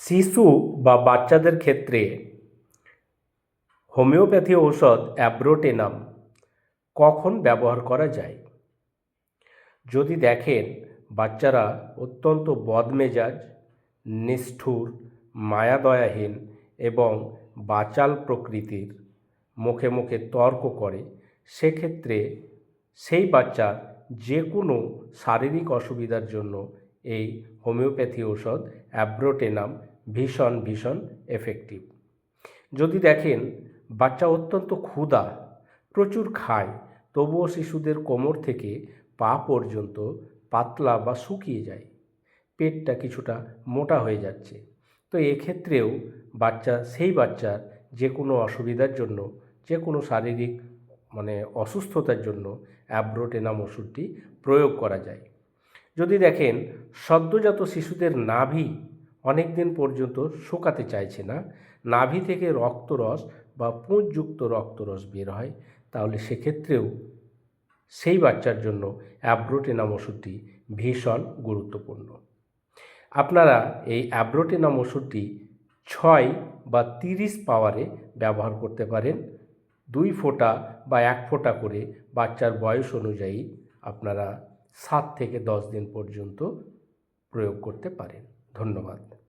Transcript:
শিশু বা বাচ্চাদের ক্ষেত্রে হোমিওপ্যাথি ঔষধ অ্যাব্রোটেনাম কখন ব্যবহার করা যায়? যদি দেখেন বাচ্চারা অত্যন্ত বদমেজাজ, নিষ্ঠুর, মায়াদয়াহীন এবং বাচাল প্রকৃতির, মুখে মুখে তর্ক করে, সেক্ষেত্রে সেই বাচ্চার যে কোনো শারীরিক অসুবিধার জন্য এই হোমিওপ্যাথি ঔষধ অ্যাব্রোটেনাম ভীষণ ভীষণ এফেক্টিভ। যদি দেখেন বাচ্চা অত্যন্ত ক্ষুধা, প্রচুর খায়, তবুও শিশুদের কোমর থেকে পা পর্যন্ত পাতলা বা শুকিয়ে যায়, পেটটা কিছুটা মোটা হয়ে যাচ্ছে, তো এক্ষেত্রেও সেই বাচ্চার যে কোনো অসুবিধার জন্য, যে কোনো শারীরিক অসুস্থতার জন্য অ্যাব্রোটেনাম ওষুধটি প্রয়োগ করা যায়। যদি দেখেন সদ্যজাত শিশুদের নাভি অনেক দিন পর্যন্ত শুকাতে চাইছে না, নাভি থেকে রক্তরস বা পুঁজযুক্ত রক্তরস বের হয়, তাহলে সেক্ষেত্রেও সেই বাচ্চার জন্য অ্যাব্রোটেনাম ওষুধটি ভীষণ গুরুত্বপূর্ণ। আপনারা এই অ্যাব্রোটেনাম ওষুধটি 6 বা 30 পাওয়ারে ব্যবহার করতে পারেন। 2 ফোঁটা বা 1 ফোঁটা করে বাচ্চার বয়স অনুযায়ী আপনারা 7 থেকে 10 দিন পর্যন্ত প্রয়োগ করতে পারেন। ধন্যবাদ।